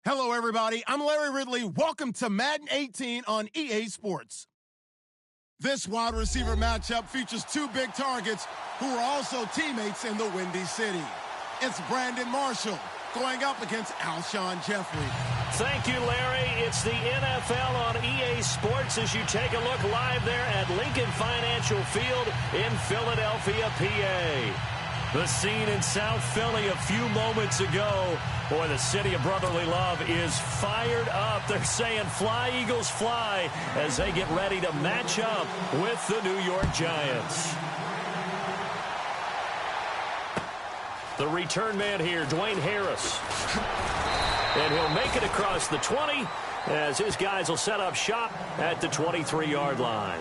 Hello, everybody. I'm Larry Ridley. Welcome to Madden 18 on EA Sports. This wide receiver matchup features two big targets who are also teammates in the Windy City. It's Brandon Marshall going up against Alshon Jeffrey. Thank you, Larry. It's the NFL on EA Sports as you take a look live there at Lincoln Financial Field in Philadelphia, PA. The scene in South Philly a few moments ago. Boy, the city of brotherly love is fired up. They're saying fly, Eagles, fly as they get ready to match up with the New York Giants. The return man here, Dwayne Harris. And he'll make it across the 20 as his guys will set up shop at the 23-yard line.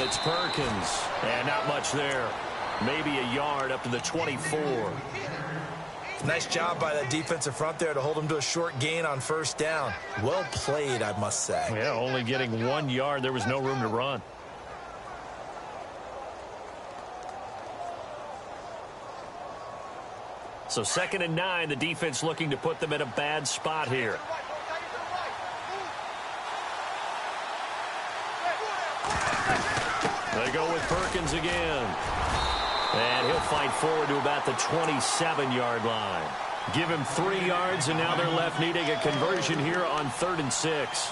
It's Perkins, and not much there. Maybe a yard up to the 24. Nice job by that defensive front there to hold him to a short gain on first down. Well played, I must say. Yeah, only getting 1 yard. There was no room to run. So 2nd and 9, the defense looking to put them in a bad spot here. They go with Perkins again. And he'll fight forward to about the 27-yard line. Give him 3 yards, and now they're left needing a conversion here on 3rd and 6.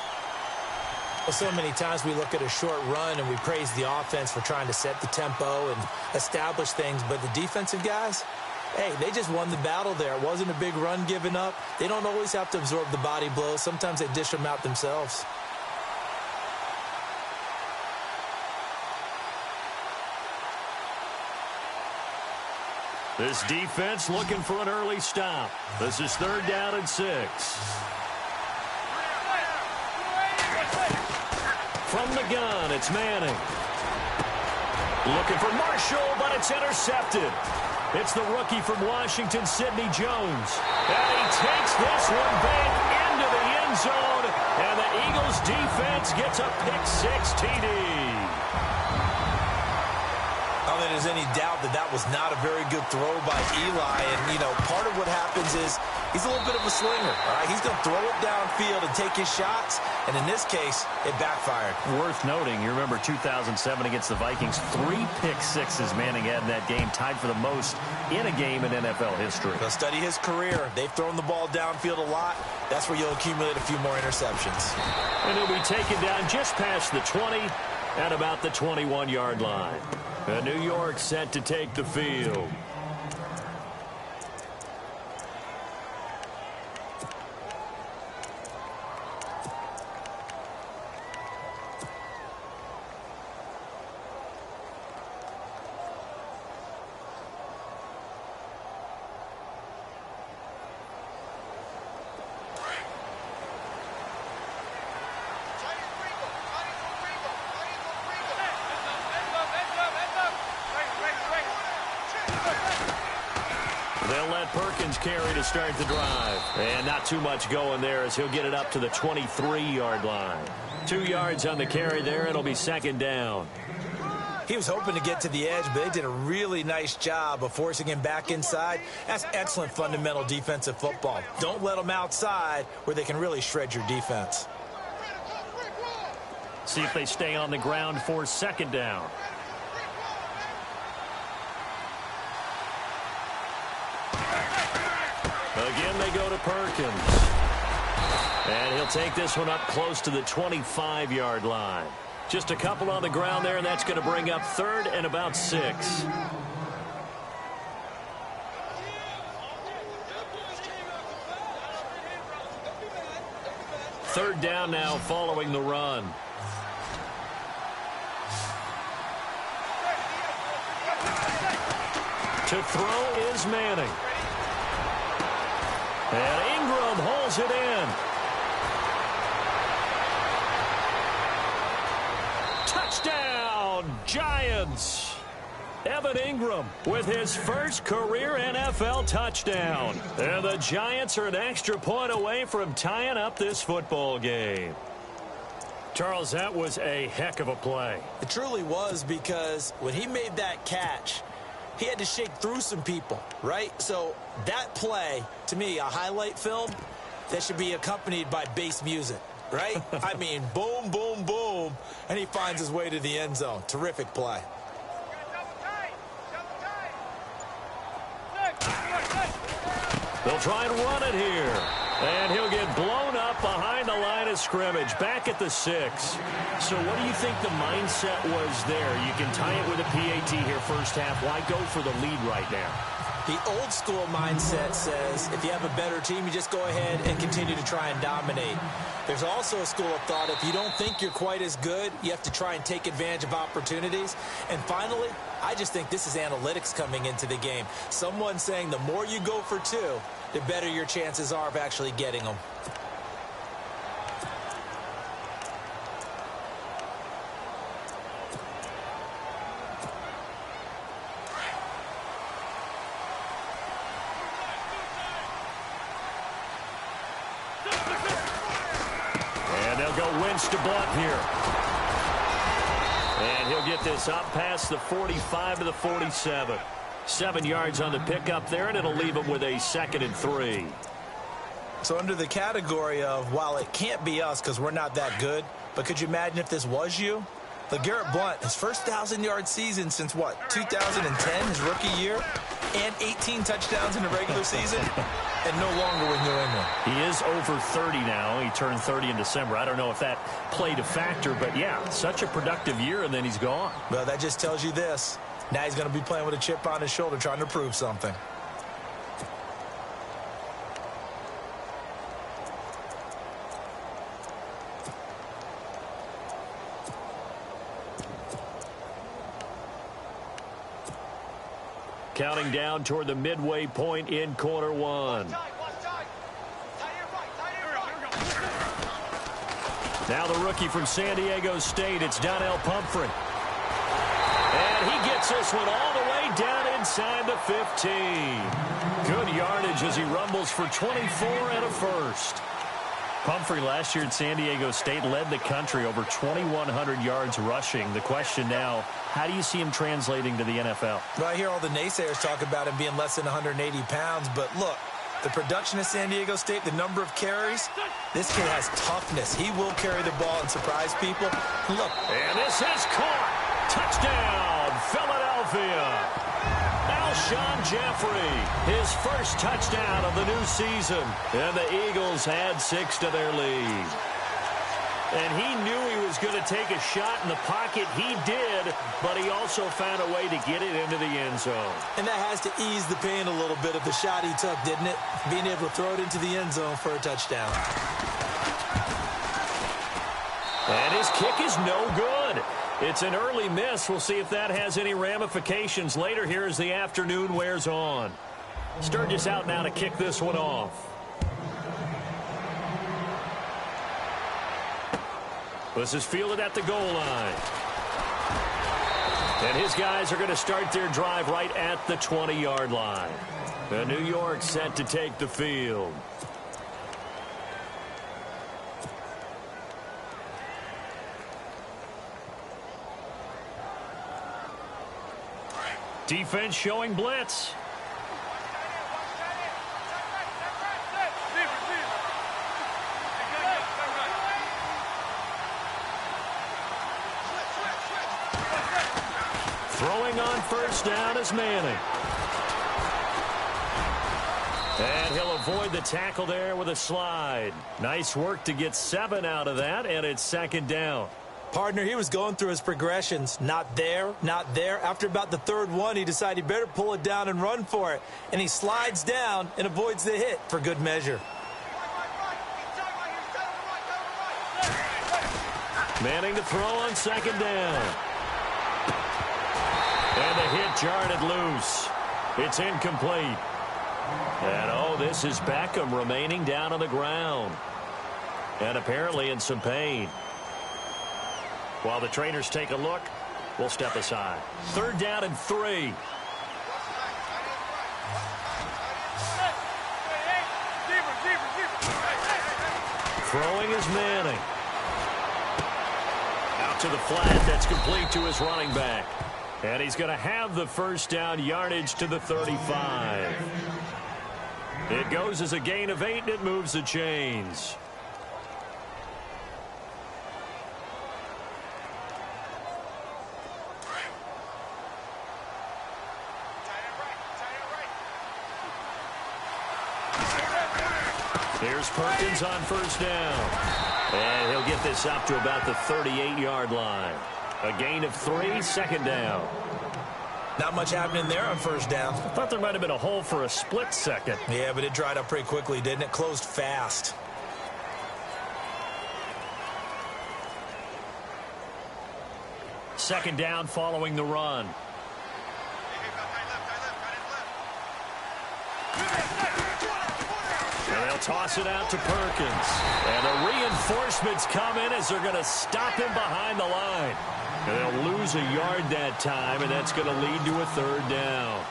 Well, so many times we look at a short run and we praise the offense for trying to set the tempo and establish things, but the defensive guys, hey, they just won the battle there. It wasn't a big run given up. They don't always have to absorb the body blows. Sometimes they dish them out themselves. This defense looking for an early stop. This is 3rd down and 6. From the gun, it's Manning. Looking for Marshall, but it's intercepted. It's the rookie from Washington, Sidney Jones. And he takes this one back into the end zone. And the Eagles defense gets a pick-6 TD. I don't think there's any doubt that that was not a very good throw by Eli. And, you know, part of what happens is he's a little bit of a slinger. All right? He's going to throw it downfield and take his shots. And in this case, it backfired. Worth noting, you remember 2007 against the Vikings, 3 pick-6s Manning had in that game, tied for the most in a game in NFL history. They'll study his career. They've thrown the ball downfield a lot. That's where you'll accumulate a few more interceptions. And he'll be taken down just past the 20 at about the 21-yard line. And New York set to take the field. They'll let Perkins carry to start the drive. And not too much going there as he'll get it up to the 23-yard line. 2 yards on the carry there. It'll be 2nd down. He was hoping to get to the edge, but they did a really nice job of forcing him back inside. That's excellent fundamental defensive football. Don't let them outside where they can really shred your defense. See if they stay on the ground for 2nd down. Again, they go to Perkins. And he'll take this one up close to the 25-yard line. Just a couple on the ground there, and that's going to bring up 3rd and about 6. 3rd down now following the run. To throw is Manning. And Ingram holds it in. Touchdown, Giants. Evan Ingram with his first career NFL touchdown. And the Giants are an extra point away from tying up this football game. Charles, that was a heck of a play. It truly was, because when he made that catch, he had to shake through some people, right? So that play, to me, a highlight film, that should be accompanied by bass music, right? I mean, boom, boom, boom, and he finds his way to the end zone. Terrific play. They'll try and run it here. And he'll get blown up behind the line of scrimmage, back at the 6. So what do you think the mindset was there? You can tie it with a PAT here first half. Why go for the lead right now? The old school mindset says if you have a better team, you just go ahead and continue to try and dominate. There's also a school of thought, if you don't think you're quite as good, you have to try and take advantage of opportunities. And finally, I just think this is analytics coming into the game. Someone saying the more you go for 2, the better your chances are of actually getting them. To Blunt here. And he'll get this up past the 45 to the 47. 7 yards on the pickup there, and it'll leave him with a 2nd and 3. So under the category of, while it can't be us because we're not that good, but could you imagine if this was you? LeGarrette Blount, his first 1,000-yard season since, what, 2010, his rookie year, and 18 touchdowns in the regular season, and no longer with New England. He is over 30 now. He turned 30 in December. I don't know if that played a factor, but yeah, such a productive year, and then he's gone. Well, that just tells you this. Now he's going to be playing with a chip on his shoulder, trying to prove something. Counting down toward the midway point in quarter 1. Now the rookie from San Diego State, it's Donnell Pumphrey. And he gets this one all the way down inside the 15. Good yardage as he rumbles for 24 and a first. Pumphrey last year at San Diego State led the country over 2,100 yards rushing. The question now, how do you see him translating to the NFL? Well, I hear all the naysayers talk about him being less than 180 pounds, but look, the production of San Diego State, the number of carries, this kid has toughness. He will carry the ball and surprise people. Look. And this is caught. Touchdown, Philadelphia. Alshon Jeffrey, his first touchdown of the new season. And the Eagles add 6 to their lead. And he knew he was going to take a shot in the pocket. He did, but he also found a way to get it into the end zone. And that has to ease the pain a little bit of the shot he took, didn't it? Being able to throw it into the end zone for a touchdown. And his kick is no good. It's an early miss. We'll see if that has any ramifications later here as the afternoon wears on. Sturgis out now to kick this one off. This is fielded at the goal line. And his guys are going to start their drive right at the 20-yard line. And New York set to take the field. Defense showing blitz. Throwing on first down is Manning. And he'll avoid the tackle there with a slide. Nice work to get 7 out of that, and it's 2nd down. Partner, he was going through his progressions. Not there, not there. After about the 3rd one, he decided he better pull it down and run for it. And he slides down and avoids the hit for good measure. Manning to throw on 2nd down. And the hit jarred it loose. It's incomplete. And, oh, this is Beckham remaining down on the ground. And apparently in some pain. While the trainers take a look, we'll step aside. 3rd down and 3. Throwing is Manning. Out to the flat. That's complete to his running back. And he's going to have the first down, yardage to the 35. It goes as a gain of 8, and it moves the chains. Here's Perkins on first down. And he'll get this up to about the 38-yard line. A gain of 3, 2nd down. Not much happening there on first down. I thought there might have been a hole for a split second. Yeah, but it dried up pretty quickly, didn't it? Closed fast. Second down following the run. And they'll toss it out to Perkins. And the reinforcements come in as they're going to stop him behind the line. And they'll lose a yard that time, and that's going to lead to a 3rd down.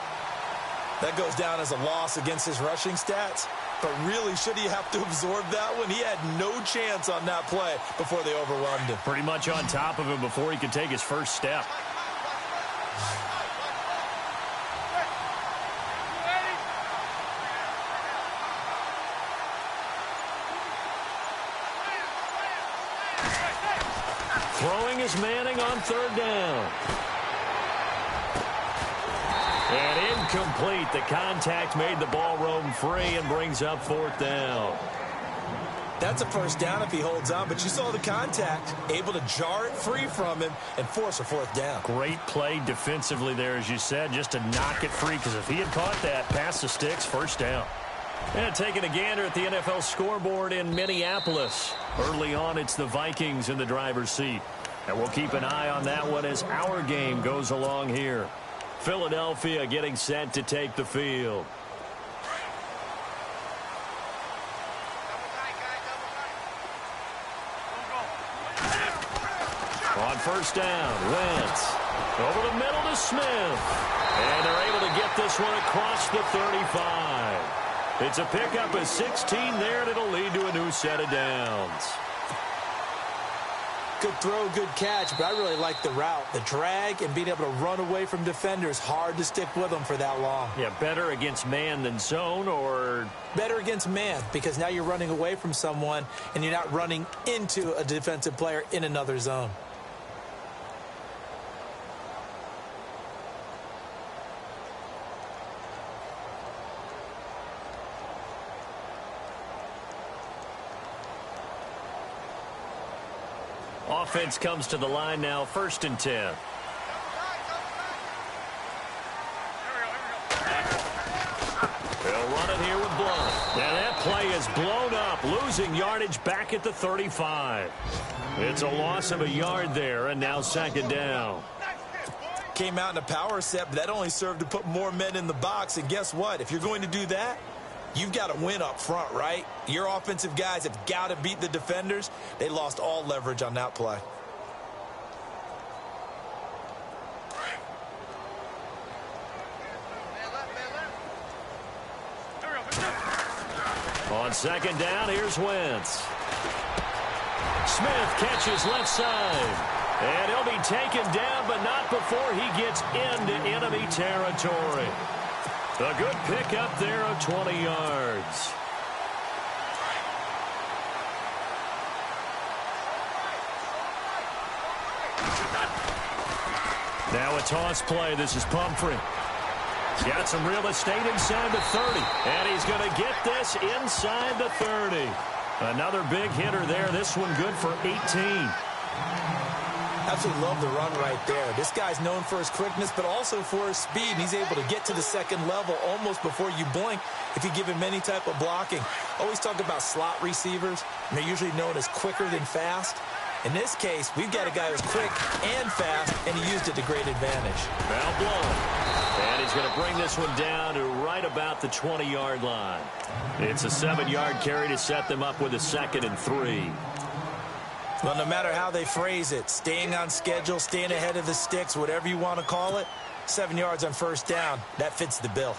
That goes down as a loss against his rushing stats. But really, should he have to absorb that one? He had no chance on that play before they overwhelmed him. Pretty much on top of him before he could take his first step. Throwing is Manning on 3rd down. And incomplete. The contact made the ball roam free and brings up 4th down. That's a first down if he holds on, but you saw the contact. Able to jar it free from him and force a 4th down. Great play defensively there, as you said, just to knock it free, because if he had caught that, past the sticks, 1st down. And taking a gander at the NFL scoreboard in Minneapolis. Early on, it's the Vikings in the driver's seat. And we'll keep an eye on that one as our game goes along here. Philadelphia getting set to take the field. On first down, Wentz. Over the middle to Smith. And they're able to get this one across the 35. It's a pickup of 16 there, and it'll lead to a new set of downs. Good throw, good catch, but I really like the route. The drag and being able to run away from defenders, hard to stick with them for that long. Yeah, better against man than zone, or? Better against man, because now you're running away from someone and you're not running into a defensive player in another zone. Offense comes to the line now, 1st and 10. They'll run it here with Blunt. And that play is blown up, losing yardage back at the 35. It's a loss of a yard there, and now 2nd down. Came out in a power set, but that only served to put more men in the box. And guess what? If you're going to do that, you've got to win up front, right? Your offensive guys have got to beat the defenders. They lost all leverage on that play. On 2nd down, here's Wentz. Smith catches left side. And he'll be taken down, but not before he gets into enemy territory. A good pickup there of 20 yards. Now a toss play. This is Pumphrey. He's got some real estate inside the 30. And he's going to get this inside the 30. Another big hitter there. This one good for 18. Absolutely love the run right there. This guy's known for his quickness, but also for his speed. He's able to get to the 2nd level almost before you blink if you give him any type of blocking. Always talk about slot receivers, and they're usually known as quicker than fast. In this case, we've got a guy who's quick and fast, and he used it to great advantage. Now Blunt. And he's going to bring this one down to right about the 20-yard line. It's a 7-yard carry to set them up with a 2nd and 3. Well, no matter how they phrase it, staying on schedule, staying ahead of the sticks, whatever you want to call it, 7 yards on first down, that fits the bill.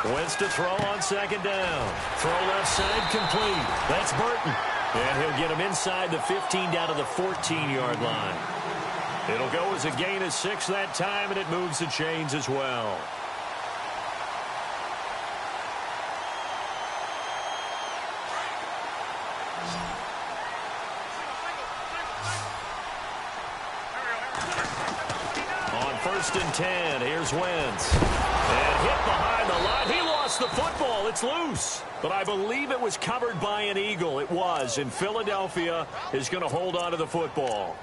Wentz to throw on 2nd down. Throw left side complete. That's Burton. And he'll get him inside the 15 down to the 14-yard line. It'll go as a gain of 6 that time, and it moves the chains as well. On 1st and 10, here's Wentz. And hit behind the line. He lost the football. It's loose. But I believe it was covered by an Eagle. It was. And Philadelphia is going to hold on to the football.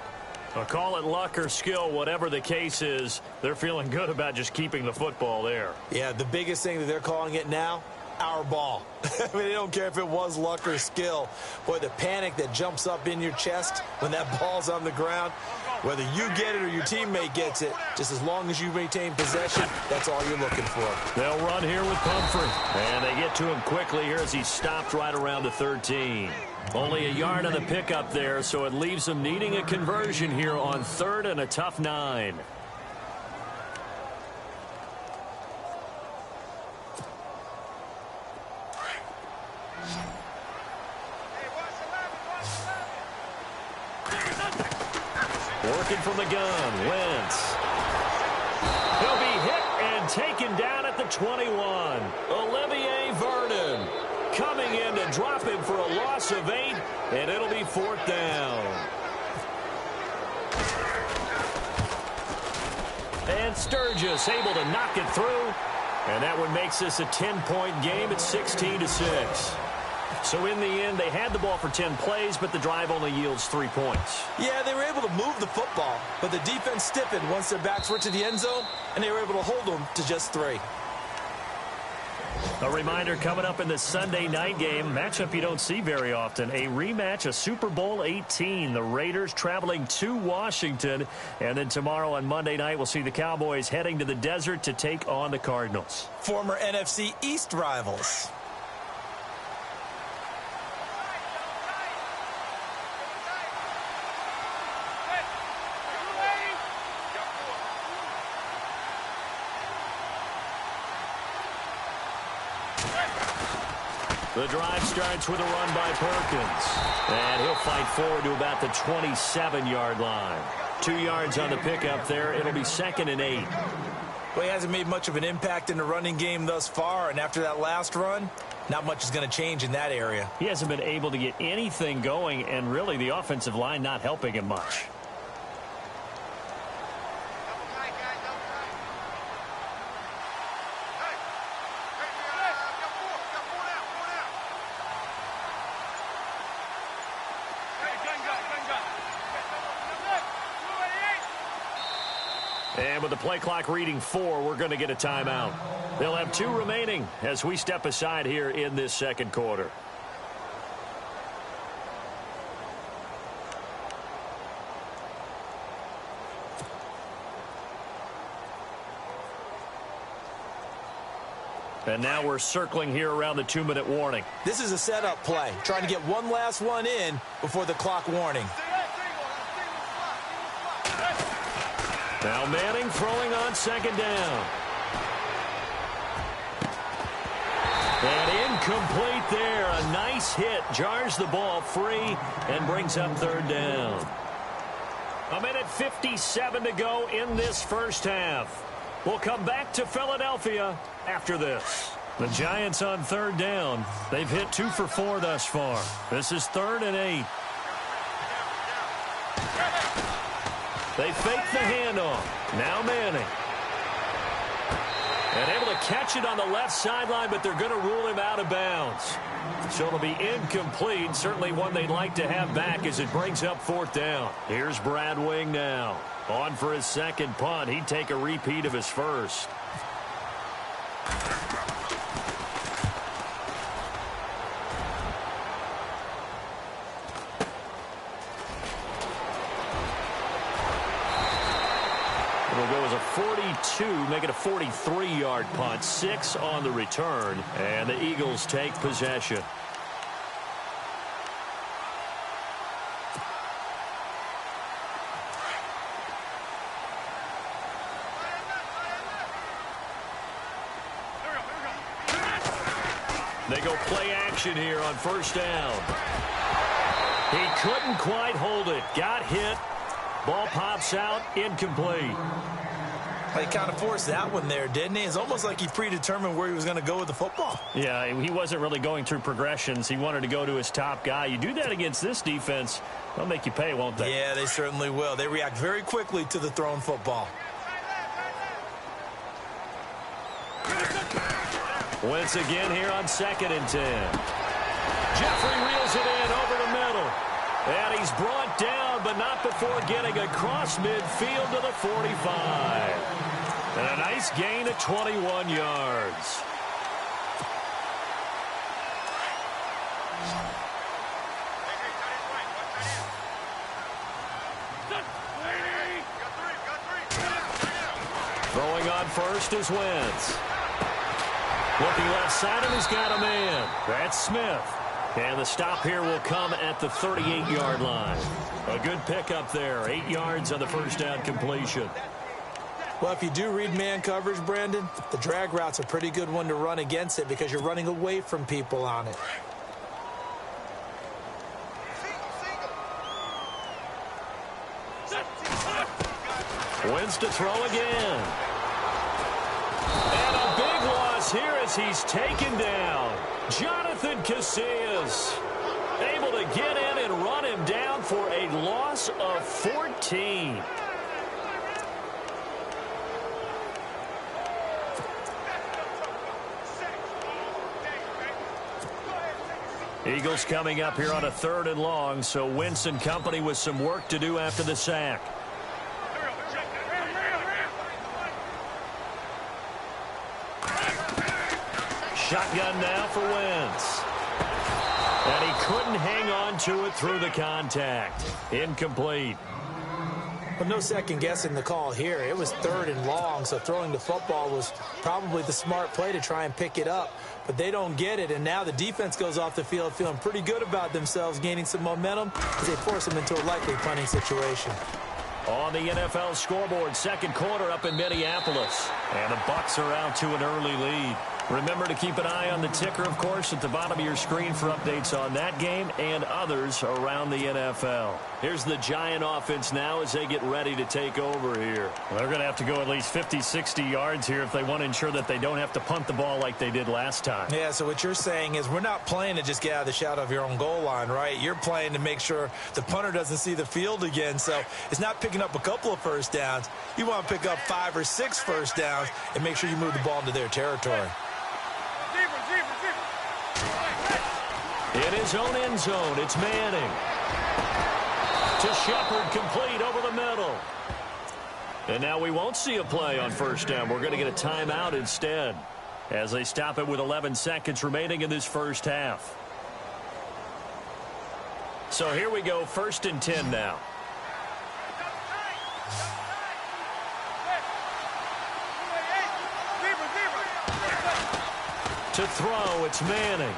I'll call it luck or skill, whatever the case is. They're feeling good about just keeping the football there. Yeah, the biggest thing that they're calling it now, our ball. I mean, they don't care if it was luck or skill. Boy, the panic that jumps up in your chest when that ball's on the ground, whether you get it or your teammate gets it, just as long as you maintain possession, that's all you're looking for. They'll run here with Pumphrey. And they get to him quickly here as he stopped right around the 13. Only a yard on the pickup there, so it leaves them needing a conversion here on 3rd and a tough 9. Working from the gun, Wentz. He'll be hit and taken down at the 21. Olivier Vernon coming in to drop him for a loss of 8, and it'll be 4th down. And Sturgis able to knock it through, and that one makes this a 10-point game at 16-6. So in the end, they had the ball for 10 plays, but the drive only yields 3 points. Yeah, they were able to move the football, but the defense stiffened once their backs were to the end zone, and they were able to hold them to just 3. A reminder coming up in the Sunday night game, matchup you don't see very often, a rematch of Super Bowl 18. The Raiders traveling to Washington, and then tomorrow on Monday night, we'll see the Cowboys heading to the desert to take on the Cardinals. Former NFC East rivals. The drive starts with a run by Perkins. And he'll fight forward to about the 27-yard line. 2 yards on the pickup there. It'll be 2nd and 8. Well, he hasn't made much of an impact in the running game thus far, and after that last run, not much is going to change in that area. He hasn't been able to get anything going, and really the offensive line not helping him much. And with the play clock reading 4, we're going to get a timeout. They'll have 2 remaining as we step aside here in this second quarter. And now we're circling here around the 2-minute warning. This is a setup play, trying to get one last one in before the clock warning. Now Manning throwing on 2nd down. And incomplete there. A nice hit. Jars the ball free and brings up 3rd down. 1:57 to go in this first half. We'll come back to Philadelphia after this. The Giants on 3rd down. They've hit 2 for 4 thus far. This is 3rd and 8. They fake the handoff. Now Manning. And able to catch it on the left sideline, but they're going to rule him out of bounds. So it'll be incomplete. Certainly one they'd like to have back as it brings up 4th down. Here's Brad Wing now. On for his second punt. He'd take a repeat of his first. 42, make it a 43-yard punt, 6 on the return, and the Eagles take possession. They go play action here on first down. He couldn't quite hold it. Got hit. Ball pops out. Incomplete. He kind of forced that one there, didn't he? It's almost like he predetermined where he was going to go with the football. Yeah, he wasn't really going through progressions. He wanted to go to his top guy. You do that against this defense, they'll make you pay, won't they? Yeah, they certainly will. They react very quickly to the thrown football. Once again here on 2nd and 10. Jeffrey reels it in over the middle. And he's brought down, but not before getting across midfield to the 45. And a nice gain of 21 yards. Throwing on first is Wentz. Looking left side, and he's got a man. That's Smith. And the stop here will come at the 38-yard line. A good pickup there. 8 yards on the first down completion. Well, if you do read man coverage, Brandon, the drag route's a pretty good one to run against it because you're running away from people on it. Wins to throw again. And a big loss here as he's taken down. Jonathan Casillas able to get in and run him down for a loss of 14. Eagles coming up here on a 3rd and long, so Wentz and company with some work to do after the sack. Shotgun now for Wentz. And he couldn't hang on to it through the contact. Incomplete. But no second guessing the call here. It was 3rd and long, so throwing the football was probably the smart play to try and pick it up. But they don't get it, and now the defense goes off the field feeling pretty good about themselves, gaining some momentum as they force them into a likely punting situation. On the NFL scoreboard, 2nd quarter up in Minneapolis. And the Bucs are out to an early lead. Remember to keep an eye on the ticker, of course, at the bottom of your screen for updates on that game and others around the NFL. Here's the Giant offense now as they get ready to take over here. Well, they're going to have to go at least 50, 60 yards here if they want to ensure that they don't have to punt the ball like they did last time. Yeah, so what you're saying is we're not playing to just get out of the shadow of your own goal line, right? You're playing to make sure the punter doesn't see the field again. So it's not picking up a couple of first downs. You want to pick up 5 or 6 first downs and make sure you move the ball into their territory. In his own end zone, it's Manning. To Shepard, complete over the middle. And now we won't see a play on first down. We're going to get a timeout instead as they stop it with 11 seconds remaining in this first half. So here we go, 1st and 10 now. To throw, it's Manning.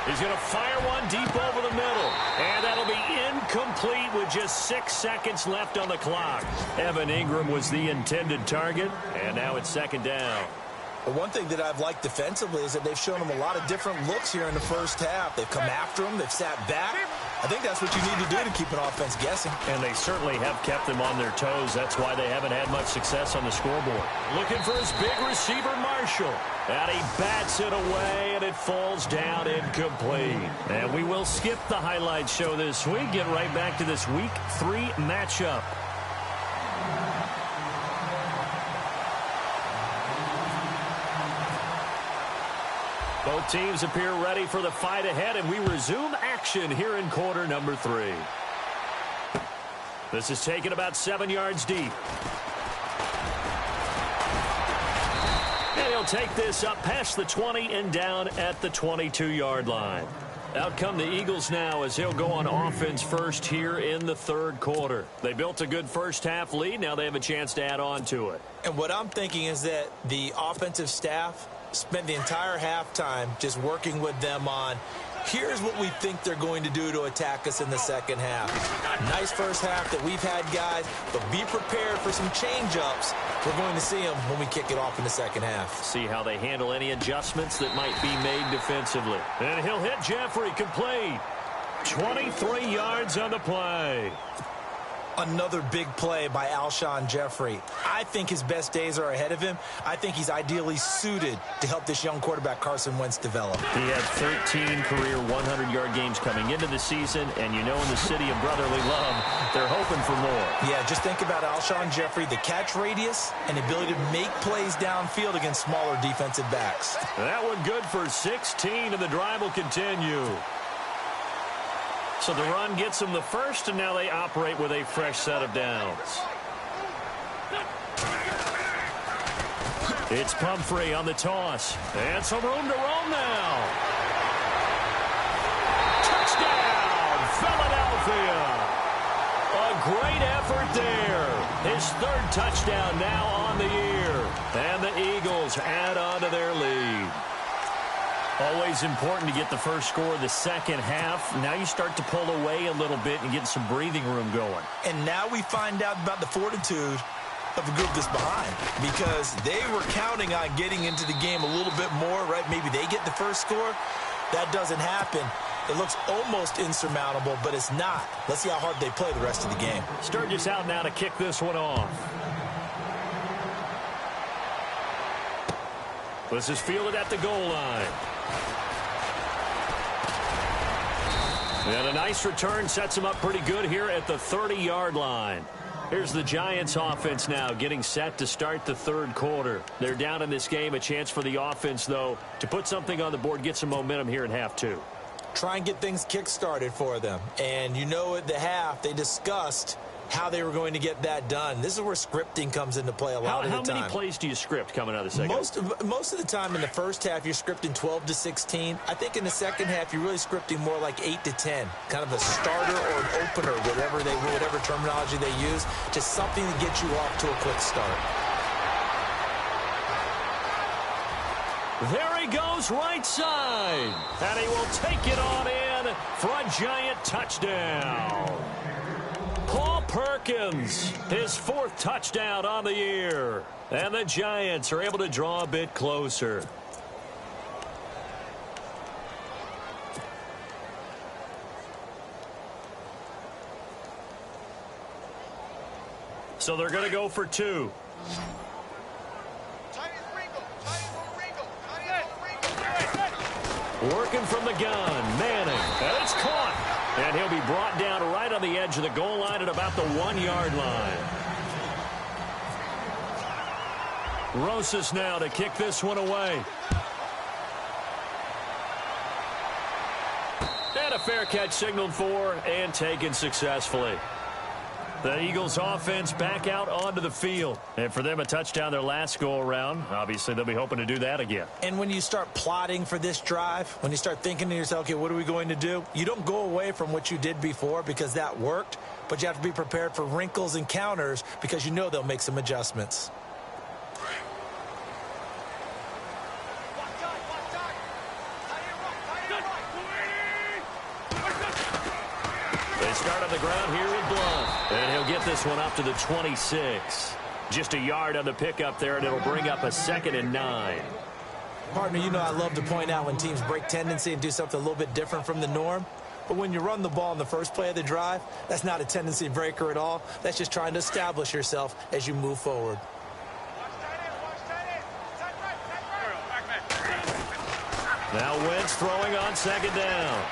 He's going to fire one deep over the middle. And that'll be incomplete with just 6 seconds left on the clock. Evan Ingram was the intended target. And now it's 2nd down. But one thing that I've liked defensively is that they've shown them a lot of different looks here in the first half. They've come after them. They've sat back. I think that's what you need to do to keep an offense guessing. And they certainly have kept them on their toes. That's why they haven't had much success on the scoreboard. Looking for his big receiver, Marshall. And he bats it away, and it falls down incomplete. And we will skip the highlight show this week. Get right back to this Week 3 matchup. Both teams appear ready for the fight ahead, and we resume action here in quarter number 3. This is taken about 7 yards deep. And he'll take this up past the 20 and down at the 22-yard line. Out come the Eagles now as he'll go on offense first here in the third quarter. They built a good first half lead. Now they have a chance to add on to it. And what I'm thinking is that the offensive staff spent the entire halftime just working with them on, here's what we think they're going to do to attack us in the second half. Nice first half that we've had, guys, but be prepared for some change-ups. We're going to see them when we kick it off in the second half. See how they handle any adjustments that might be made defensively. And he'll hit Jeffrey, complete. 23 yards on the play. Another big play by Alshon Jeffrey. I think his best days are ahead of him. I think he's ideally suited to help this young quarterback Carson Wentz develop. He had 13 career 100-yard games coming into the season, and you know in the city of brotherly love, they're hoping for more. Yeah, just think about Alshon Jeffrey, the catch radius and the ability to make plays downfield against smaller defensive backs. That one good for 16, and the drive will continue. So the run gets them the first, and now they operate with a fresh set of downs. It's Pumphrey on the toss. And some room to roam now. Touchdown, Philadelphia. A great effort there. His third touchdown now on the year. And the Eagles add on to their lead. Always important to get the first score of the second half. Now you start to pull away a little bit and get some breathing room going. And now we find out about the fortitude of a group that's behind, because they were counting on getting into the game a little bit more, right? Maybe they get the first score. That doesn't happen. It looks almost insurmountable, but it's not. Let's see how hard they play the rest of the game. Sturgis out now to kick this one off. This is fielded at the goal line. And a nice return sets him up pretty good here at the 30-yard line. Here's the Giants offense now getting set to start the third quarter. They're down in this game. A chance for the offense, though, to put something on the board, get some momentum here in half two. Try and get things kick-started for them. And you know at the half they discussed how they were going to get that done. This is where scripting comes into play a lot of the time. How many plays do you script coming out of the second? Most of the time in the first half, you're scripting 12 to 16. I think in the second half, you're really scripting more like 8 to 10. Kind of a starter or an opener, whatever terminology they use. Just something to get you off to a quick start. There he goes, right side. And he will take it on in for a Giant touchdown. Paul Perkins, his fourth touchdown on the year. And the Giants are able to draw a bit closer. So they're going to go for two. Working from the gun, Manning, and it's caught. And he'll be brought down right on the edge of the goal line at about the 1-yard line. Rosas now to kick this one away. And a fair catch signaled for and taken successfully. The Eagles offense back out onto the field. And for them, a touchdown their last go-around. Obviously, they'll be hoping to do that again. And when you start plotting for this drive, when you start thinking to yourself, okay, what are we going to do? You don't go away from what you did before because that worked, but you have to be prepared for wrinkles and counters because you know they'll make some adjustments. They start on the ground here with Blunt. And he'll get this one up to the 26. Just a yard on the pickup there, and it'll bring up a 2nd and 9. Partner, you know I love to point out when teams break tendency and do something a little bit different from the norm. But when you run the ball in the first play of the drive, that's not a tendency breaker at all. That's just trying to establish yourself as you move forward. Now Wentz throwing on 2nd down.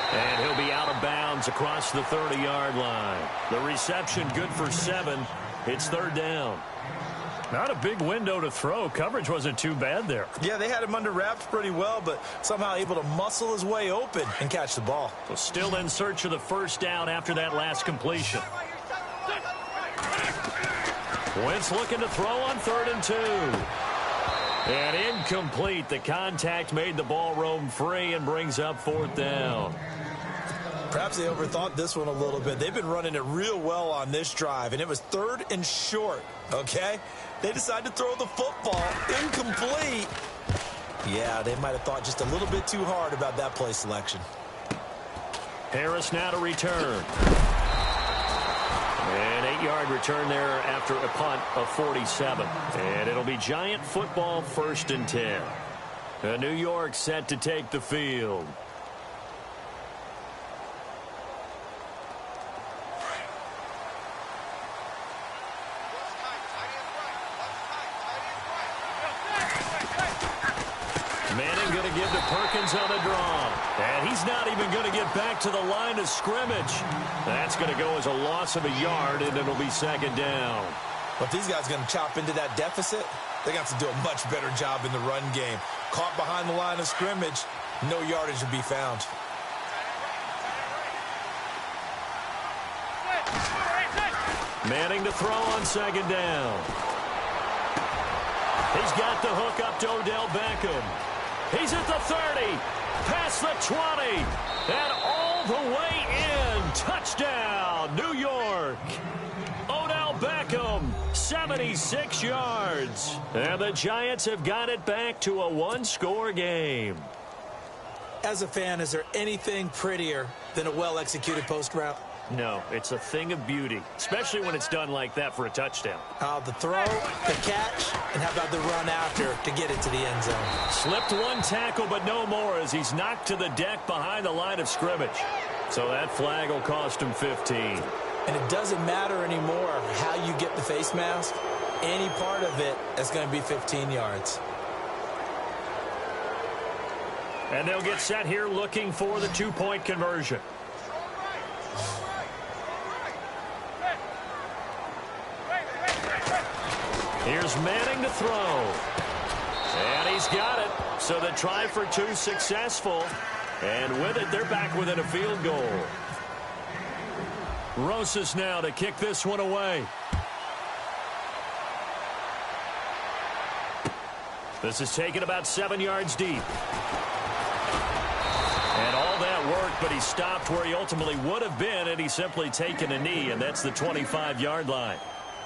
And he'll be out of bounds across the 30-yard line. The reception good for 7. It's 3rd down. Not a big window to throw. Coverage wasn't too bad there. Yeah, they had him under wraps pretty well, but somehow able to muscle his way open and catch the ball. So still in search of the first down after that last completion. Wentz looking to throw on 3rd and 2. And incomplete. The contact made the ball roam free and brings up 4th down. Perhaps they overthought this one a little bit. They've been running it real well on this drive, and it was 3rd and short, okay? They decided to throw the football. Incomplete. Yeah, they might have thought just a little bit too hard about that play selection. Harris now to return. An 8-yard return there after a punt of 47. And it'll be Giant football 1st and 10. New York set to take the field. Manning going to give to Perkins on the draw. And he's not even going to get back to the line of scrimmage. That's going to go as a loss of a yard, and it'll be 2nd down. But if these guys are going to chop into that deficit, they got to do a much better job in the run game. Caught behind the line of scrimmage, no yardage to be found. Manning to throw on 2nd down. He's got the hook up to Odell Beckham. He's at the 30, past the 20, and all the way in. Touchdown, New York. Odell Beckham, 76 yards. And the Giants have got it back to a 1-score game. As a fan, is there anything prettier than a well-executed post route? No, it's a thing of beauty, especially when it's done like that for a touchdown. The throw, the catch, and how about the run after to get it to the end zone? Slipped one tackle, but no more as he's knocked to the deck behind the line of scrimmage. So that flag will cost him 15. And it doesn't matter anymore how you get the face mask. Any part of it is going to be 15 yards. And they'll get set here looking for the 2-point conversion. Here's Manning to throw. And he's got it. So the try for 2 successful. And with it, they're back within a field goal. Rosas now to kick this one away. This is taken about 7 yards deep. And all that worked, but he stopped where he ultimately would have been, and he's simply taken a knee, and that's the 25-yard line.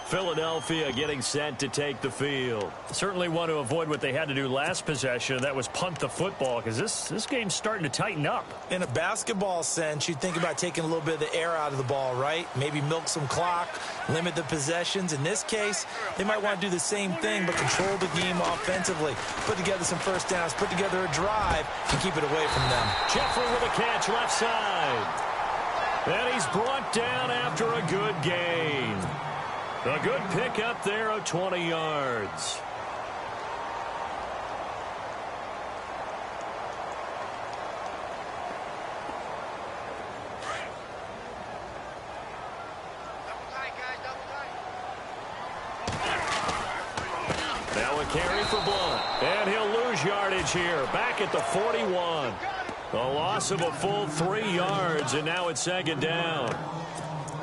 Philadelphia getting set to take the field. Certainly want to avoid what they had to do last possession, and that was punt the football, because this game's starting to tighten up. In a basketball sense, you'd think about taking a little bit of the air out of the ball, right? Maybe milk some clock, limit the possessions. In this case, they might want to do the same thing, but control the game offensively. Put together some first downs, put together a drive, and keep it away from them. Jeffrey with a catch left side. And he's brought down after a good gain. A good pickup there of 20 yards. Now a carry for Blunt. And he'll lose yardage here. Back at the 41. A loss of a full 3 yards, and now it's 2nd down.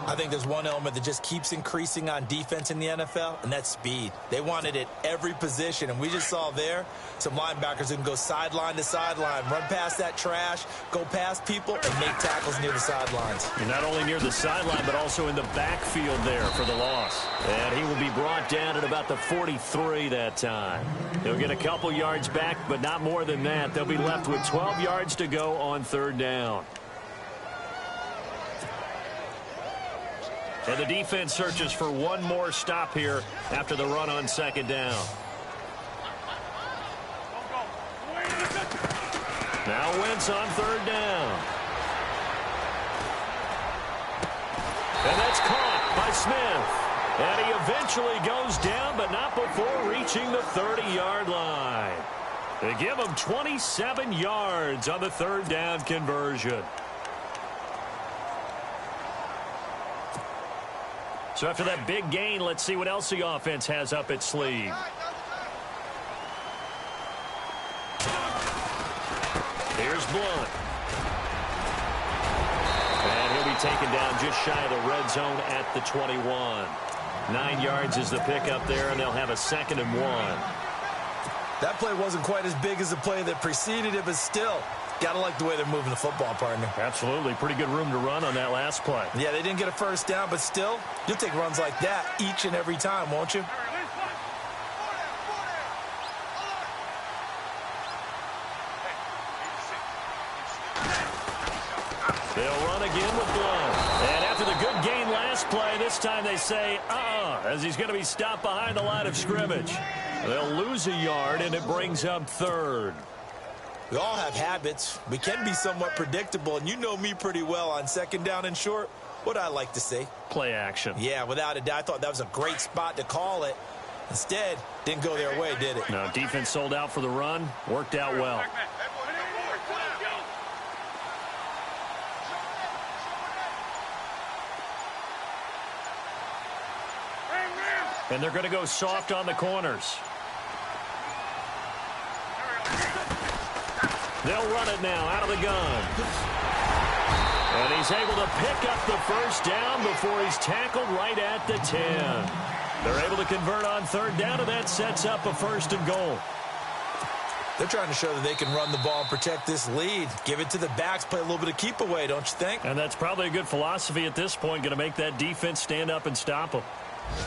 I think there's one element that just keeps increasing on defense in the NFL, and that's speed. They want it at every position, and we just saw there some linebackers who can go sideline to sideline, run past that trash, go past people, and make tackles near the sidelines. And not only near the sideline, but also in the backfield there for the loss. And he will be brought down at about the 43 that time. They'll get a couple yards back, but not more than that. They'll be left with 12 yards to go on 3rd down. And the defense searches for one more stop here after the run on 2nd down. Now Wentz on 3rd down. And that's caught by Smith. And he eventually goes down, but not before reaching the 30-yard line. They give him 27 yards on the 3rd down conversion. So after that big gain, let's see what else the offense has up its sleeve. Here's Blunt. And he'll be taken down just shy of the red zone at the 21. 9 yards is the pickup there, and they'll have a 2nd and 1. That play wasn't quite as big as the play that preceded it, but still, got to like the way they're moving the football, partner. Absolutely. Pretty good room to run on that last play. Yeah, they didn't get a first down, but still, you'll take runs like that each and every time, won't you? They'll run again with Blount. And after the good gain last play, this time they say, as he's going to be stopped behind the line of scrimmage. They'll lose a yard, and it brings up third. We all have habits. We can be somewhat predictable, and you know me pretty well on second down and short. What I like to see? Play action. Yeah, without a doubt. I thought that was a great spot to call it. Instead, didn't go their way, did it? No, defense sold out for the run. Worked out well. And they're going to go soft on the corners. They'll run it now out of the gun. And he's able to pick up the first down before he's tackled right at the 10. They're able to convert on third down, and that sets up a 1st and goal. They're trying to show that they can run the ball and protect this lead. Give it to the backs, play a little bit of keep away, don't you think? And that's probably a good philosophy at this point, going to make that defense stand up and stop them.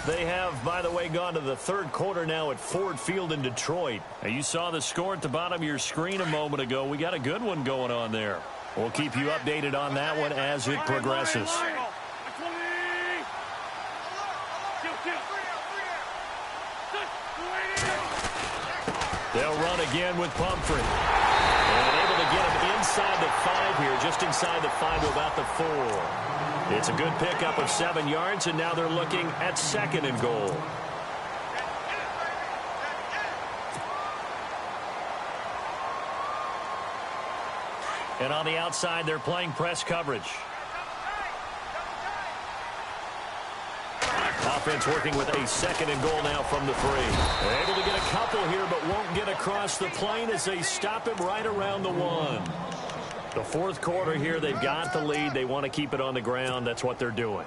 They have, by the way, gone to the third quarter now at Ford Field in Detroit. Now, you saw the score at the bottom of your screen a moment ago. We got a good one going on there. We'll keep you updated on that one as it progresses. They'll run again with Pumphrey. And able to get him inside the 5 here, just inside the 5 to about the 4. It's a good pickup of 7 yards, and now they're looking at 2nd and goal. And on the outside, they're playing press coverage. Offense working with a 2nd and goal now from the 3. They're able to get a couple here, but won't get across the plane as they stop him right around the 1. The 4th quarter here, they've got the lead. They want to keep it on the ground. That's what they're doing.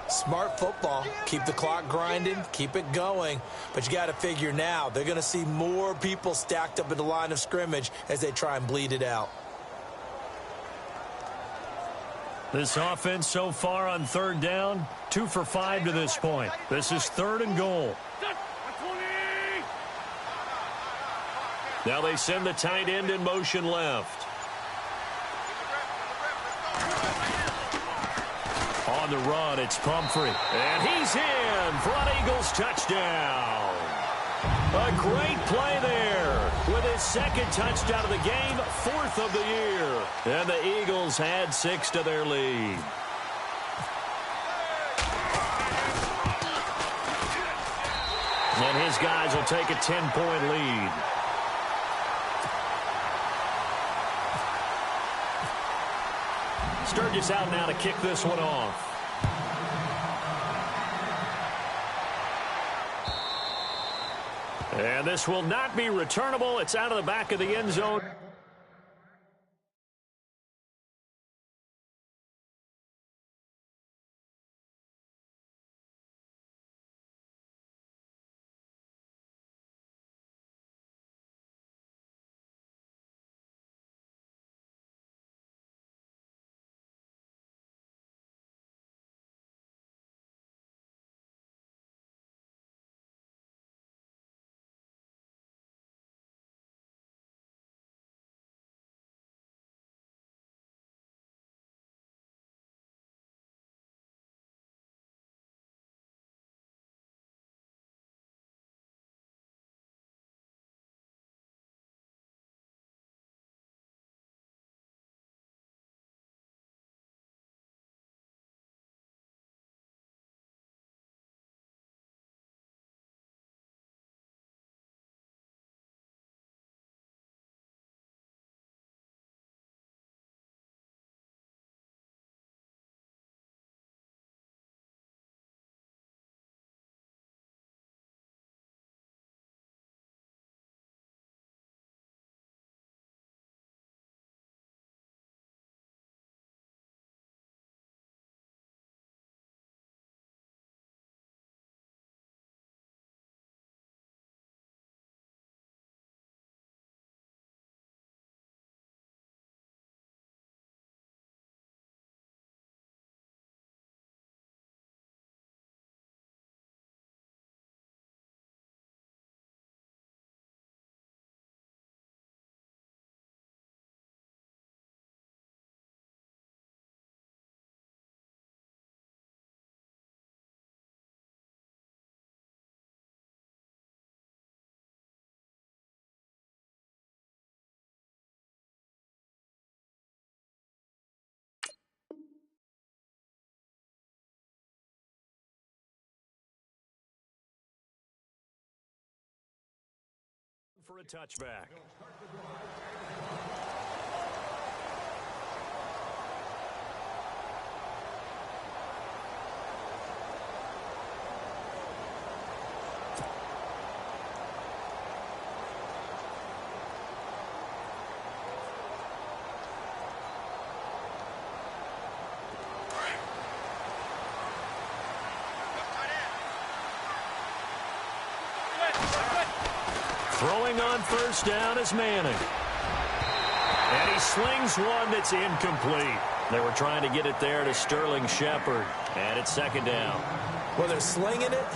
Smart football. Keep the clock grinding. Keep it going. But you got to figure now, they're going to see more people stacked up in the line of scrimmage as they try and bleed it out. This offense so far on third down, 2 for 5 to this point. This is 3rd and goal. Now they send the tight end in motion left. On the run, it's Pumphrey. And he's in for an Eagles touchdown. A great play there with his 2nd touchdown of the game, 4th of the year. And the Eagles add 6 to their lead. And his guys will take a 10-point lead. Sturgis out now to kick this one off. And this will not be returnable. It's out of the back of the end zone. For a touchback. Throwing on first down is Manning. And he slings one that's incomplete. They were trying to get it there to Sterling Shepard. And it's second down. Well, they're slinging it.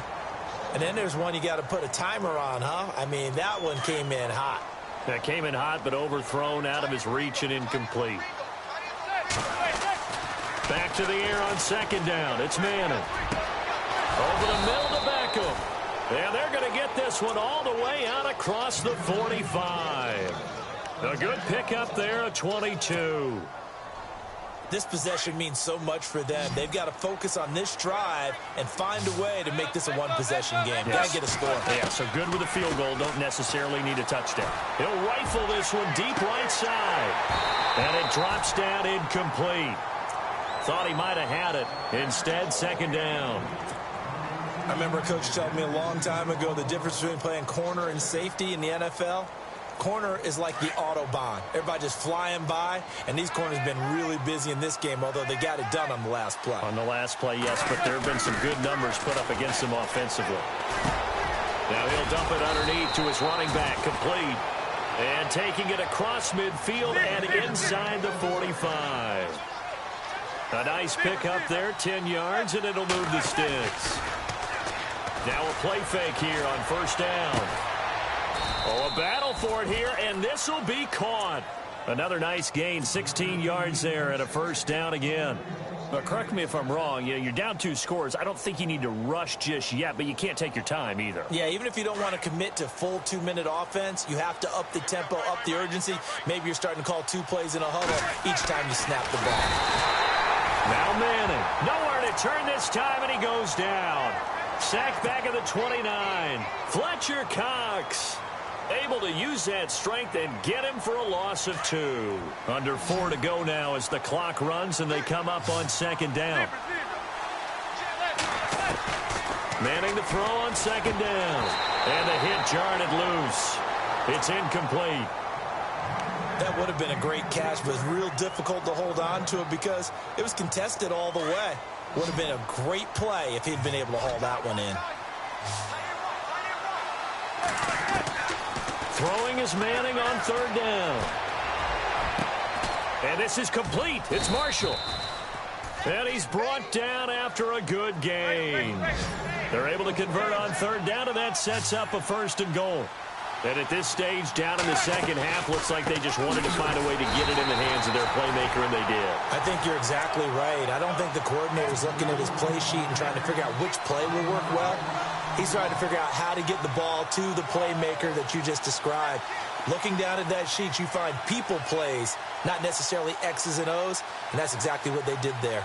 And then there's one you got to put a timer on, huh? I mean, that one came in hot. That came in hot, but overthrown out of his reach and incomplete. Back to the air on second down. It's Manning. Over the middle to Beckham. And they're going to get this one all the way out across the 45. A good pickup there, a 22. This possession means so much for them. They've got to focus on this drive and find a way to make this a one-possession game. Yes. Got to get a score. Yeah, so good with a field goal. Don't necessarily need a touchdown. He'll rifle this one deep right side. And it drops down incomplete. Thought he might have had it. Instead, second down. I remember a coach telling me a long time ago the difference between playing corner and safety in the NFL. Corner is like the Autobahn. Everybody just flying by, and these corners have been really busy in this game, although they got it done on the last play. On the last play, yes, but there have been some good numbers put up against them offensively. Now he'll dump it underneath to his running back, complete. And taking it across midfield and inside the 45. A nice pickup there, 10 yards, and it'll move the sticks. Now a play fake here on first down. Oh, a battle for it here, and this will be caught. Another nice gain, 16 yards there, and a first down again. But correct me if I'm wrong, you're down 2 scores. I don't think you need to rush just yet, but you can't take your time either. Yeah, even if you don't want to commit to full 2-minute offense, you have to up the tempo, up the urgency. Maybe you're starting to call 2 plays in a huddle each time you snap the ball. Now Manning, nowhere to turn this time, and he goes down. Sacked back at the 29. Fletcher Cox able to use that strength and get him for a loss of 2. Under 4 to go now as the clock runs and they come up on second down. Manning to throw on second down. And the hit jarred it loose. It's incomplete. That would have been a great catch, but it's real difficult to hold on to it because it was contested all the way. Would have been a great play if he'd been able to haul that one in. Throwing is Manning on third down. And this is complete. It's Marshall. And he's brought down after a good gain. They're able to convert on third down, and that sets up a first and goal. And at this stage, down in the second half, looks like they just wanted to find a way to get it in the hands of their playmaker, and they did. I think you're exactly right. I don't think the coordinator's looking at his play sheet and trying to figure out which play will work well. He's trying to figure out how to get the ball to the playmaker that you just described. Looking down at that sheet, you find people plays, not necessarily X's and O's, and that's exactly what they did there.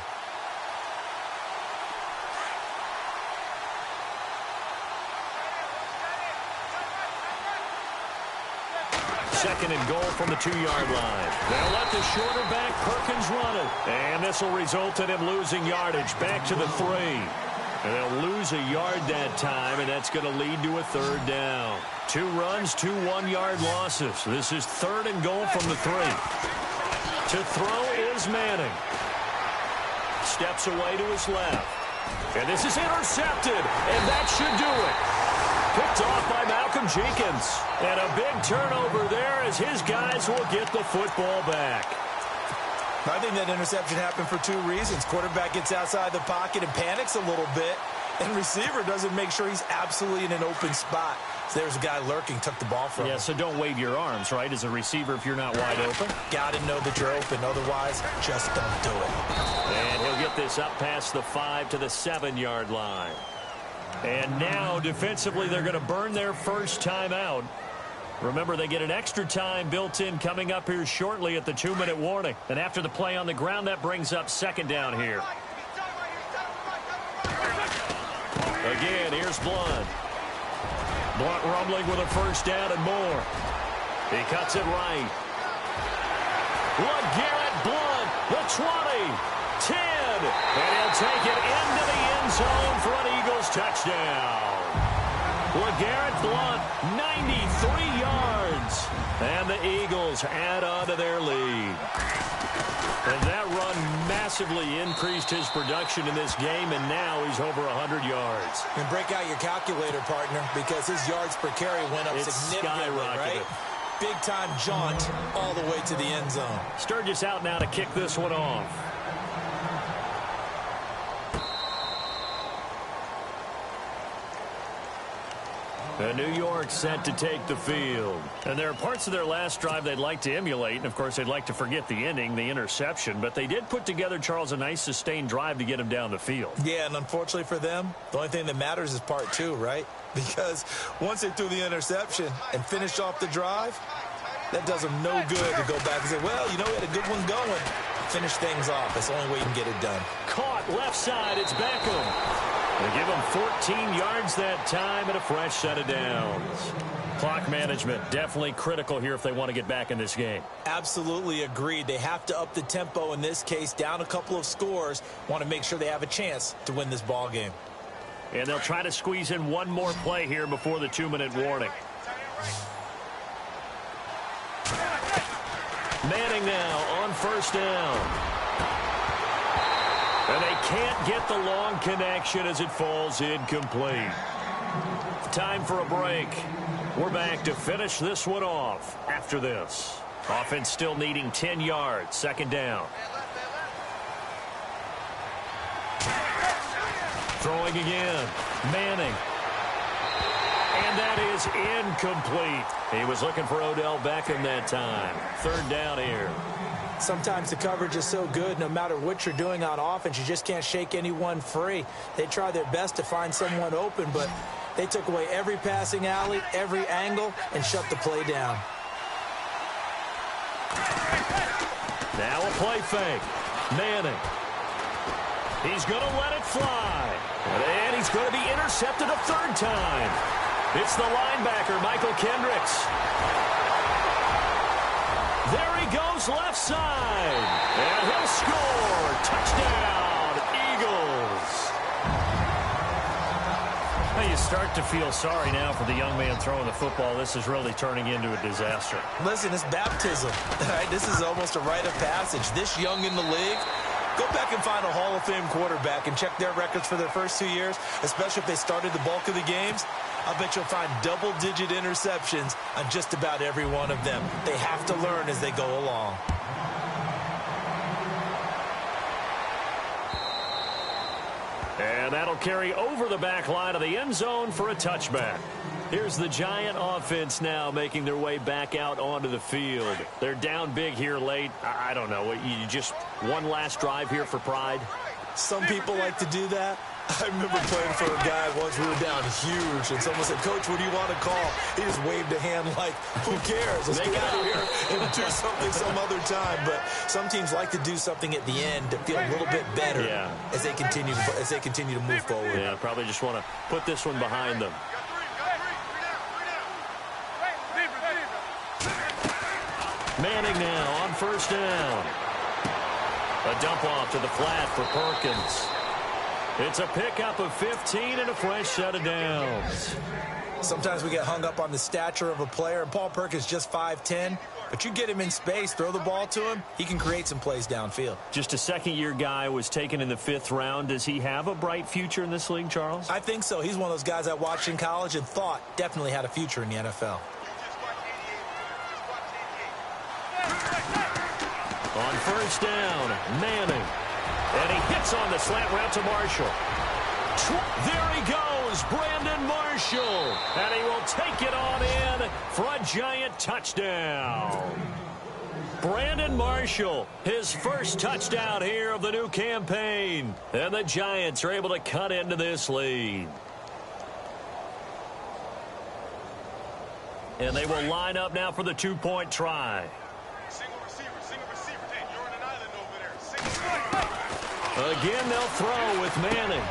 Second and goal from the 2-yard line. They'll let the shorter back Perkins run it. And this will result in him losing yardage back to the 3. And they'll lose a yard that time, and that's going to lead to a third down. 2 runs, 2 one-yard losses. This is third and goal from the 3. To throw is Manning. Steps away to his left. And this is intercepted, and that should do it. Picked off by Malcolm Jenkins. And a big turnover there as his guys will get the football back. I think that interception happened for 2 reasons. Quarterback gets outside the pocket and panics a little bit. And receiver doesn't make sure he's absolutely in an open spot. So there's a guy lurking, took the ball from him. Yeah, so don't wave your arms, right, as a receiver if you're not wide open. Got to know that you're open. Otherwise, just don't do it. And he'll get this up past the 5 to the 7-yard line. And now, defensively, they're going to burn their first timeout. Remember, they get an extra time built in coming up here shortly at the 2-minute warning. And after the play on the ground, that brings up second down here. Again, here's Blunt. Blunt rumbling with a first down and more. He cuts it right. LeGarrette Blunt, the 20, 10, and he'll take it into the end zone for an Eagles touchdown. LeGarrette Blunt, 93 yards, and the Eagles add on to their lead. And that run massively increased his production in this game, and now he's over 100 yards. And break out your calculator, partner, because his yards per carry went up significantly, right? Big-time jaunt all the way to the end zone. Sturgis out now to kick this one off. And New York set to take the field. And there are parts of their last drive they'd like to emulate. And, of course, they'd like to forget the ending, the interception. But they did put together, Charles, a nice sustained drive to get him down the field. Yeah, and unfortunately for them, the only thing that matters is part two, right? Because once they threw the interception and finished off the drive, that does them no good to go back and say, well, you know, we had a good one going. Finish things off. That's the only way you can get it done. Caught left side. It's Beckham. They give him 14 yards that time and a fresh set of downs. Clock management definitely critical here if they want to get back in this game. Absolutely agreed. They have to up the tempo in this case, down a couple of scores. Want to make sure they have a chance to win this ball game. And they'll try to squeeze in one more play here before the 2-minute warning. Manning now on first down. And they can't get the long connection as it falls incomplete. Time for a break. We're back to finish this one off after this. Offense still needing 10 yards. Second down. Throwing again. Manning. And that is incomplete. He was looking for Odell Beckham that time. Third down here. Sometimes the coverage is so good, no matter what you're doing on offense, you just can't shake anyone free. They try their best to find someone open, but they took away every passing alley, every angle, and shut the play down. Now a play fake. Manning. He's going to let it fly. And he's going to be intercepted a third time. It's the linebacker, Michael Kendricks. There he goes left side. And he'll score. Touchdown, Eagles. Now you start to feel sorry now for the young man throwing the football. This is really turning into a disaster. Listen, it's baptism. Right? This is almost a rite of passage. This young in the league, go back and find a Hall of Fame quarterback and check their records for their first 2 years, especially if they started the bulk of the games. I bet you'll find double-digit interceptions on just about every one of them. They have to learn as they go along. And that'll carry over the back line of the end zone for a touchback. Here's the Giant offense now making their way back out onto the field. They're down big here late. I don't know. You just one last drive here for pride? Some people like to do that. I remember playing for a guy once. We were down huge, and someone said, "Coach, what do you want to call?" He just waved a hand like, "Who cares? Let's get out of here and do something some other time." But some teams like to do something at the end to feel a little bit better as they continue to move forward. Yeah, probably just want to put this one behind them. Manning now on first down. A dump off to the flat for Perkins. It's a pickup of 15 and a fresh set of downs. Sometimes we get hung up on the stature of a player, and Paul Perkins just 5'10", but you get him in space, throw the ball to him, he can create some plays downfield. Just a second-year guy was taken in the 5th round. Does he have a bright future in this league, Charles? I think so. He's one of those guys I watched in college and thought definitely had a future in the NFL. On first down, Manning. And he hits on the slant route to Marshall. There he goes, Brandon Marshall. And he will take it on in for a Giant touchdown. Brandon Marshall, his first touchdown here of the new campaign. And the Giants are able to cut into this lead. And they will line up now for the two-point try. Again, they'll throw with Manning.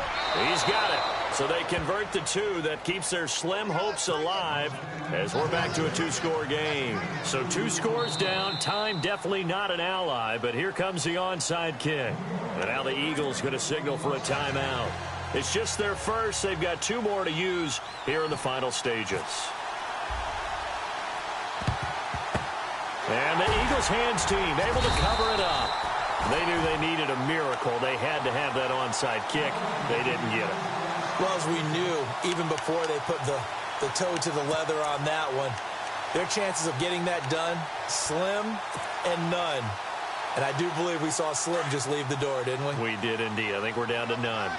He's got it. So they convert the two. That keeps their slim hopes alive as we're back to a two-score game. So 2 scores down. Time definitely not an ally, but here comes the onside kick. And now the Eagles going to signal for a timeout. It's just their first. They've got 2 more to use here in the final stages. And the Eagles hands team able to cover it up. They knew they needed a miracle. They had to have that onside kick. They didn't get it. Well, as we knew, even before they put the toe to the leather on that one, their chances of getting that done, slim and none. And I do believe we saw Slim just leave the door, didn't we? We did indeed. I think we're down to none.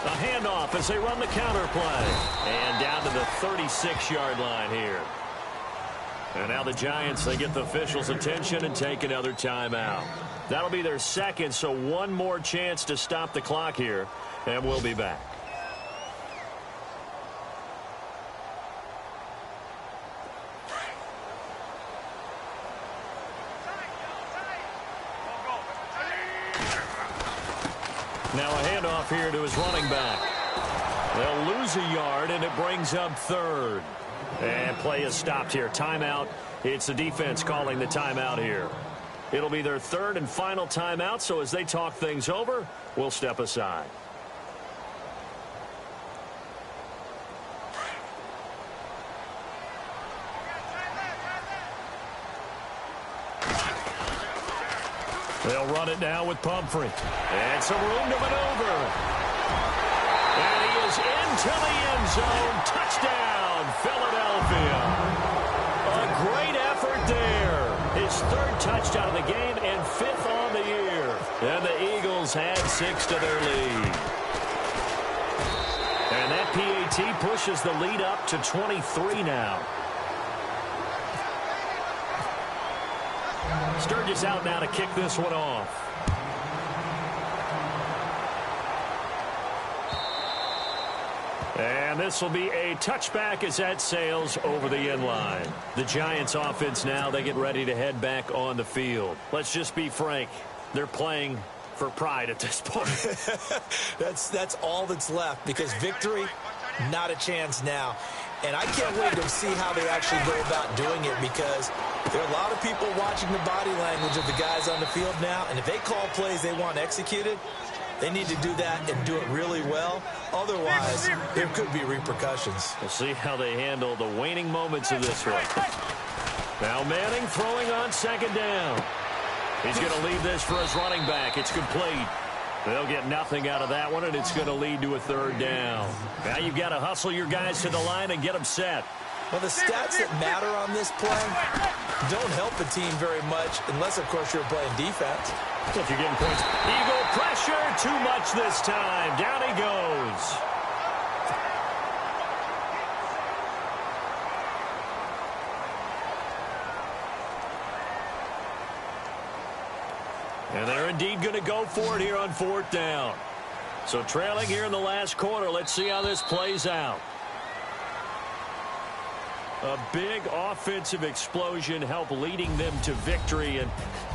A handoff as they run the counter play. And down to the 36-yard line here. And now the Giants, they get the officials' attention and take another timeout. That'll be their second, so 1 more chance to stop the clock here. And we'll be back. Now a handoff here to his running back. They'll lose a yard, and it brings up 3rd. And play is stopped here. Timeout. It's the defense calling the timeout here. It'll be their 3rd and final timeout, so as they talk things over, we'll step aside. They'll run it now with Pumphrey. And some room to maneuver. And he is into the end zone. Touchdown, Philadelphia. A great effort there. His 3rd touchdown of the game and 5th on the year. And the Eagles add 6 to their lead. And that PAT pushes the lead up to 23 now. Sturgis out now to kick this one off. And this will be a touchback as that sails over the end line. The Giants offense now, they get ready to head back on the field. Let's just be frank. They're playing for pride at this point. That's all that's left, because victory, not a chance now. And I can't wait to see how they actually go about doing it, because there are a lot of people watching the body language of the guys on the field now, and if they call plays they want executed, they need to do that and do it really well. Otherwise, there could be repercussions. We'll see how they handle the waning moments of this one. Now Manning throwing on 2nd down. He's going to leave this for his running back. It's complete. They'll get nothing out of that one, and it's going to lead to a 3rd down. Now you've got to hustle your guys to the line and get them set. Well, the stats that matter on this play don't help the team very much, unless, of course, you're playing defense. If you're getting points. Eagle pressure, too much this time. Down he goes. And they're indeed going to go for it here on 4th down. So trailing here in the last quarter. Let's see how this plays out. A big offensive explosion helped leading them to victory. And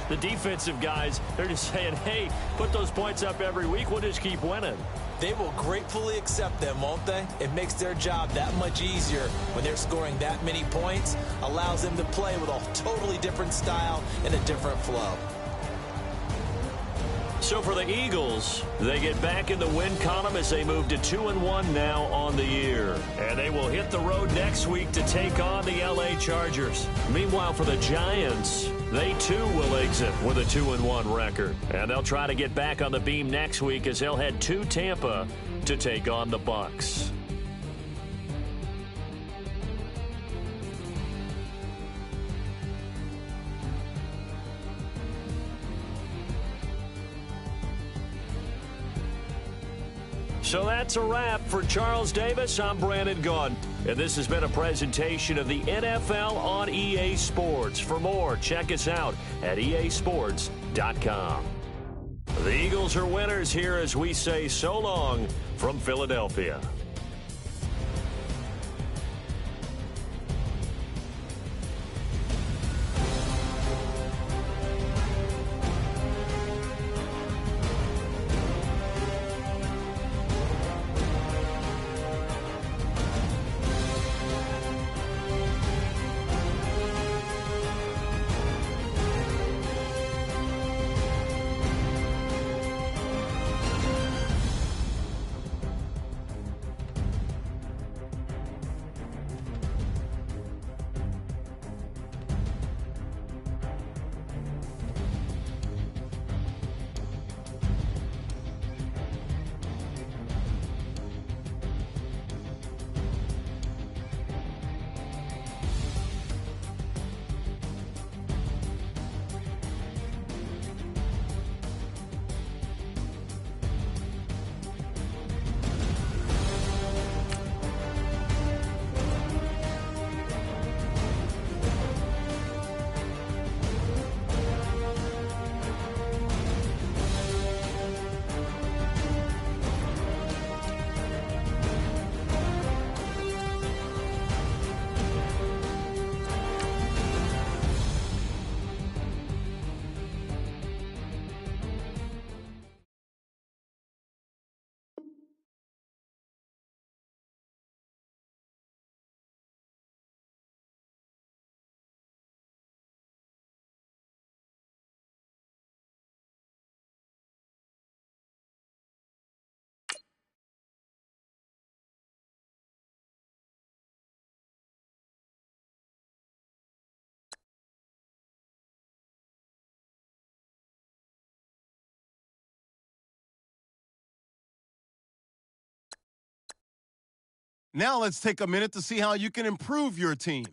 the defensive guys, they're just saying, hey, put those points up every week. We'll just keep winning. They will gratefully accept them, won't they? It makes their job that much easier when they're scoring that many points. Allows them to play with a totally different style and a different flow. So for the Eagles, they get back in the win column as they move to 2-1 now on the year. And they will hit the road next week to take on the LA Chargers. Meanwhile, for the Giants, they too will exit with a 2-1 record. And they'll try to get back on the beam next week as they'll head to Tampa to take on the Bucs. So that's a wrap. For Charles Davis, I'm Brandon Gaudin. And this has been a presentation of the NFL on EA Sports. For more, check us out at easports.com. The Eagles are winners here as we say so long from Philadelphia. Now let's take a minute to see how you can improve your team.